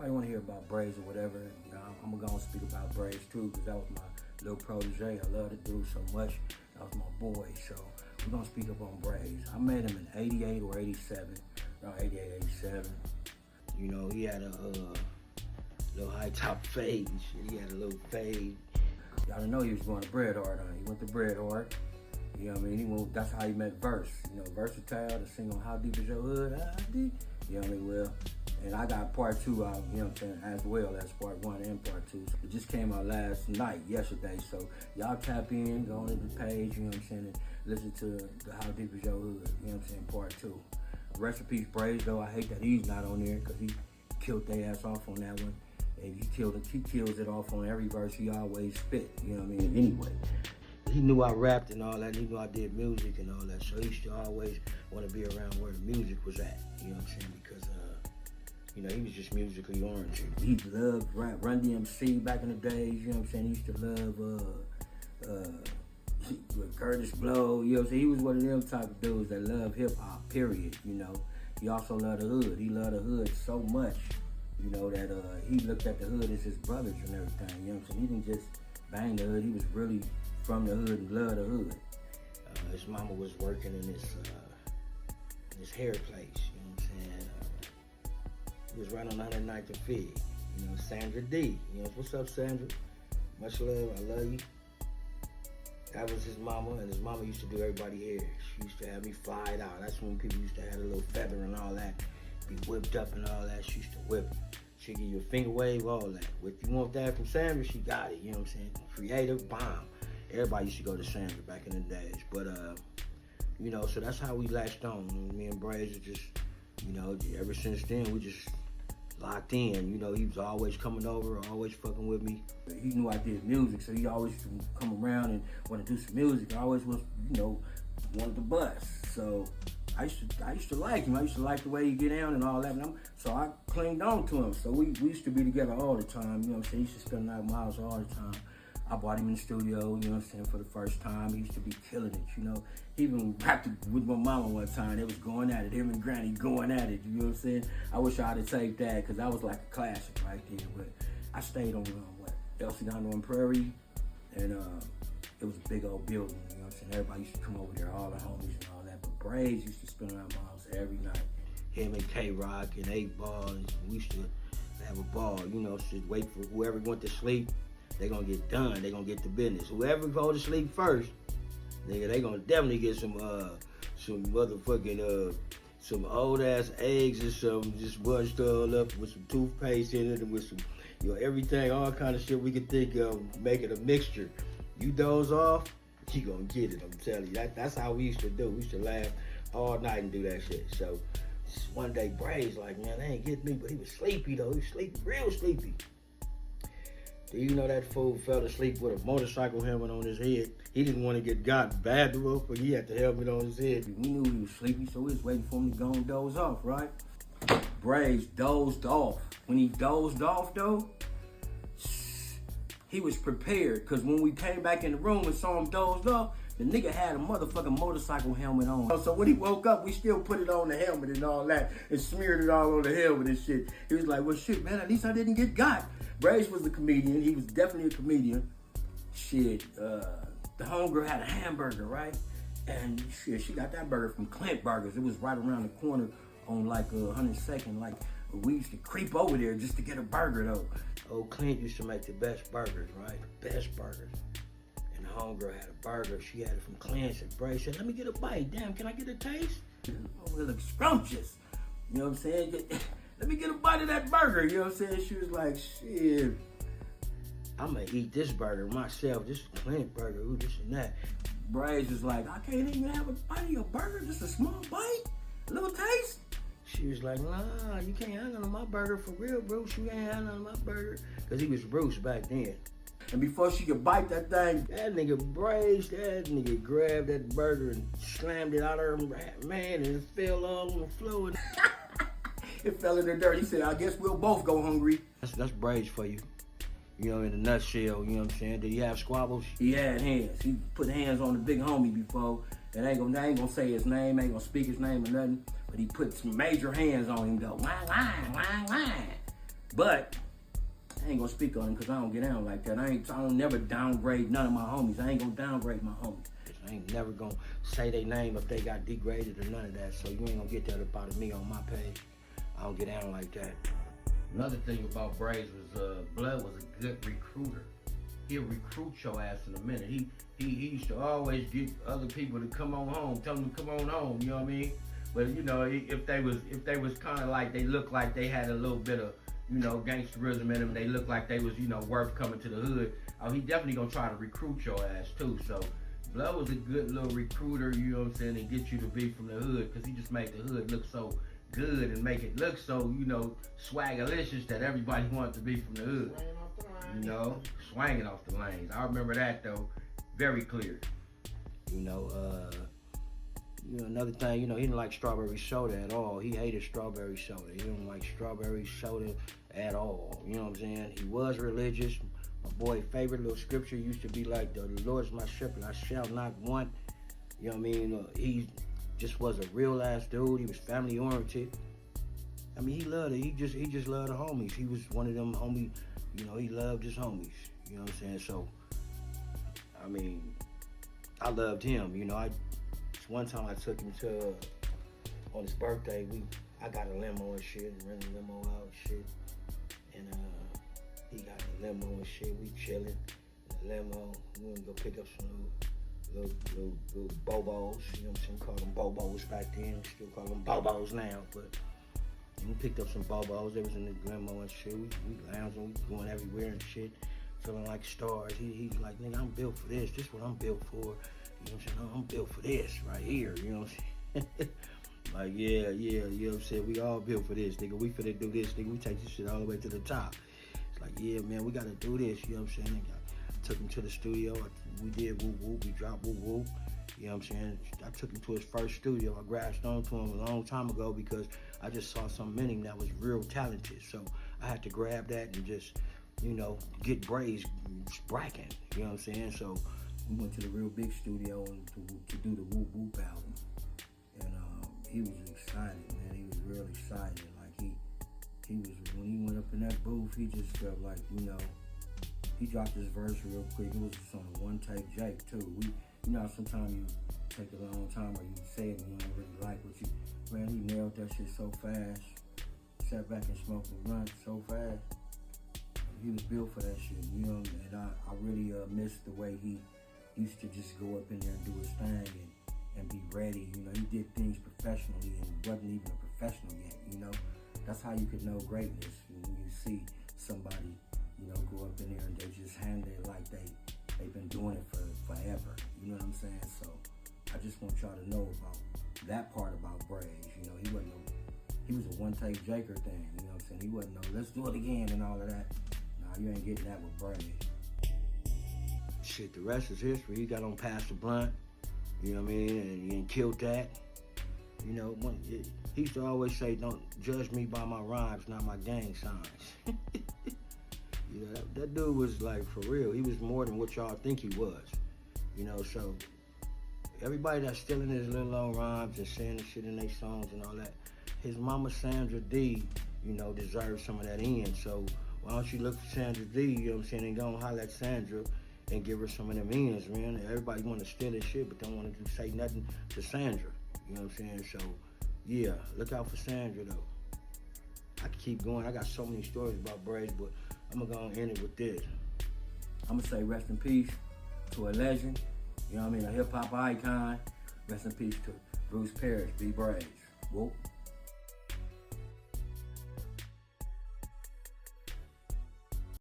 everybody want to hear about Brazy or whatever. You know, I'm gonna go and speak about Brazy too, because that was my little protege. I love the dude so much. That was my boy. So we're gonna speak up on Brazy. I met him in 88 or 87, around 88, 87. You know, he had a little high top fade and shit. He had a little fade. Y'all didn't know he was going to Bread Hard. He went to Bread Hard. You know what I mean? That's how he met Verse. You know, Versatile to sing on How Deep Is Your Hood? How deep? You know what I mean? Well, and I got part 2 out, you know what I'm saying, as well as part 1 and part 2. So it just came out yesterday. So y'all tap in, go on to the page, you know what I'm saying, and listen to the How Deep Is Your Hood, you know what I'm saying, part 2. Rest in peace, Brazy, though. I hate that he's not on there because he killed their ass off on that one. And he kills it off on every verse he always spit, you know what I mean? Anyway, he knew I rapped and all that, he knew I did music and all that, so he used to always want to be around where the music was at, you know what I'm saying? Because, you know, he was just musically oriented. He loved Run DMC back in the days, you know what I'm saying? He used to love Curtis Blow, you know what I'm saying? He was one of them type of dudes that love hip-hop, period, you know? He also loved the hood. He loved the hood so much, you know, that he looked at the hood as his brothers and everything, you know what I'm saying? He didn't just bang the hood, he was really from the hood and loved the hood. His mama was working in this hair place, you know what I'm saying? He was right on 109th and Figg, you know, Sandra D. You know, what's up, Sandra? Much love, I love you. That was his mama, and his mama used to do everybody hair. She used to have me fly it out. That's when people used to have a little feather and all that, be whipped up and all that. She used to whip it. She'd give you a finger wave, all that. If you want that from Sandra, she got it, you know what I'm saying? Creative, bomb. Everybody used to go to Sandra back in the days. But, you know, so that's how we latched on. Me and Brazy just, you know, ever since then, we just locked in. You know, he was always coming over, always fucking with me. He knew I did music, so he always used to come around and want to do some music. I always was, you know, wanted to bust. So I used to like him. I used to like the way he get down and all that. And so I clinged on to him. So we used to be together all the time. You know what I'm saying? He used to spend the night at my house all the time. I brought him in the studio, you know what I'm saying, for the first time. He used to be killing it, you know. He even rapped with my mama one time. They was going at it, him and Granny going at it, you know what I'm saying? I wish I had taped that, because that was like a classic right there. But I stayed on, El Segundo and Prairie, and it was a big old building, you know what I'm saying? Everybody used to come over there, all the homies and all that. But Brazy used to spend around my house every night. Him and K-Rock and 8 Ball, and we used to have a ball, you know, should wait for whoever went to sleep. They gonna get done. They gonna get to business. Whoever go to sleep first, nigga, they gonna definitely get some motherfucking some old ass eggs and some just bunched all up with some toothpaste in it and with some, you know, everything, all kind of shit we could think of, make it a mixture. You doze off, you gonna get it. I'm telling you, that's how we used to do. We used to laugh all night and do that shit. So one day, Brazy like, man, they ain't getting me, but he was sleepy though. He was sleepy, real sleepy. Do you know that fool fell asleep with a motorcycle helmet on his head? He didn't want to get got bad enough, but he had the helmet on his head. We knew he was sleepy, so we was waiting for him to go and doze off, right? Brazy dozed off. When he dozed off, though, he was prepared, because when we came back in the room and saw him dozed off, the nigga had a motherfucking motorcycle helmet on. So when he woke up, we still put it on the helmet and all that, and smeared it all on the helmet and shit. He was like, well, shit, man, at least I didn't get got. Brazy was a comedian. He was definitely a comedian. Shit, the homegirl had a hamburger, right? And shit, she got that burger from Clint Burgers. It was right around the corner on like 102nd. Like, we used to creep over there just to get a burger, though. Old Clint used to make the best burgers, right? The best burgers. And the homegirl had a burger. She had it from Clint's, and Brazy said, let me get a bite. Damn, can I get a taste? Oh, it looks scrumptious. You know what I'm saying? Let me get a bite of that burger, you know what I'm saying? She was like, shit, I'm gonna eat this burger myself. This is Clint burger, ooh, this and that. Brazy was like, I can't even have a bite of your burger, just a small bite, a little taste. She was like, nah, you can't have none of my burger for real, Bruce. You can't have none of my burger. Because he was Bruce back then. And before she could bite that thing, that nigga Brazy, that nigga grabbed that burger and slammed it out of her, man, and it fell all on the floor. It fell in the dirt. He said, I guess we'll both go hungry. That's Brazy for you. You know, in a nutshell, you know what I'm saying? Did he have squabbles? He had hands. He put hands on the big homie before. And I ain't gonna say his name, ain't gonna speak his name or nothing. But he put some major hands on him though. Wah, wah, wah, wah. But I ain't gonna speak on him because I don't get down like that. I don't never downgrade none of my homies. I ain't gonna downgrade my homies. I ain't never gonna say their name if they got degraded or none of that. So you ain't gonna get that up out of me on my page. I don't get down like that. Another thing about Brazy was Blood was a good recruiter. He'll recruit your ass in a minute. He used to always get other people to come on home, tell them to come on home, you know what I mean? But you know, if they was kinda like they looked like they had a little bit of, you know, gangsterism in them, they looked like they was, you know, worth coming to the hood, he definitely gonna try to recruit your ass too. So Blood was a good little recruiter, you know what I'm saying, and get you to be from the hood, because he just made the hood look so good and make it look so, you know, swagalicious that everybody wanted to be from the hood. You know, swinging off the lanes. I remember that though, very clear. You know, another thing, you know, he didn't like strawberry soda at all. He hated strawberry soda. He didn't like strawberry soda at all. You know what I'm saying? He was religious. My boy's favorite little scripture used to be like, the Lord is my shepherd, I shall not want. You know what I mean? He just was a real ass dude. He was family oriented. I mean, he loved it. He just loved the homies. He was one of them homies. You know, he loved his homies. You know what I'm saying? So, I mean, I loved him. You know, one time I took him to, on his birthday, I got a limo and shit, and rented a limo out and shit. And he got a limo and shit. We chilling in the limo. We went to go pick up some little bobos. You know what I'm saying? Called them bobos back then. We still call them bobos now, but we picked up some bobos. They was in the limo and shit. We lounging, we going everywhere and shit, feeling like stars. He's like, nigga, I'm built for this. This is what I'm built for. You know what I'm saying? I'm built for this right here. You know what I'm saying? Like, yeah, you know what I'm saying? We all built for this, nigga. We finna do this, nigga. We take this shit all the way to the top. It's like, yeah, man, we gotta do this. You know what I'm saying? I took him to the studio. We did whoop whoop. We dropped whoop whoop. You know what I'm saying? I took him to his first studio. I grasped onto him a long time ago because I just saw something in him that was real talented. So I had to grab that and just, you know, get Brazy bracking. You know what I'm saying? So we went to the real big studio to do the Whoop Whoop album. And he was excited, man. He was real excited. Like he was, when he went up in that booth, he just felt like, you know, he dropped his verse real quick. It was just on a one-take Jake too. You know, sometimes you take a long time or you say it and you don't really like what you, man, he nailed that shit so fast. Sat back and smoked a blunt so fast. He was built for that shit, you know, and I really missed the way he used to just go up in there and do his thing and be ready. You know, he did things professionally and wasn't even a professional yet, you know. That's how you could know greatness, when you see somebody, you know, go up in there and they just handle it like they've been doing it for forever. You know what I'm saying? So I just want y'all to know about that part about Brazy. You know, he was a one-take Jaker thing. You know what I'm saying? He wasn't no, let's do it again and all of that. Nah, you ain't getting that with Brazy. Shit, the rest is history. He got on Pass the Blunt. You know what I mean? And he killed that. You know, he used to always say, don't judge me by my rhymes, not my gang signs. You know, that dude was like, for real, he was more than what y'all think he was. You know, so everybody that's stealing his little old rhymes and saying the shit in their songs and all that, his mama Sandra D, you know, deserves some of that in. So why don't you look for Sandra D, you know what I'm saying, and go and holler at Sandra and give her some of them ends, man. Everybody want to steal his shit, but don't want to say nothing to Sandra. You know what I'm saying? So, yeah, look out for Sandra, though. I can keep going. I got so many stories about Brazy, but I'm going to go and end it with this. I'm going to say rest in peace to a legend. You know what I mean? A hip-hop icon. Rest in peace to Bruce Parrish, B. Brazy. Whoop.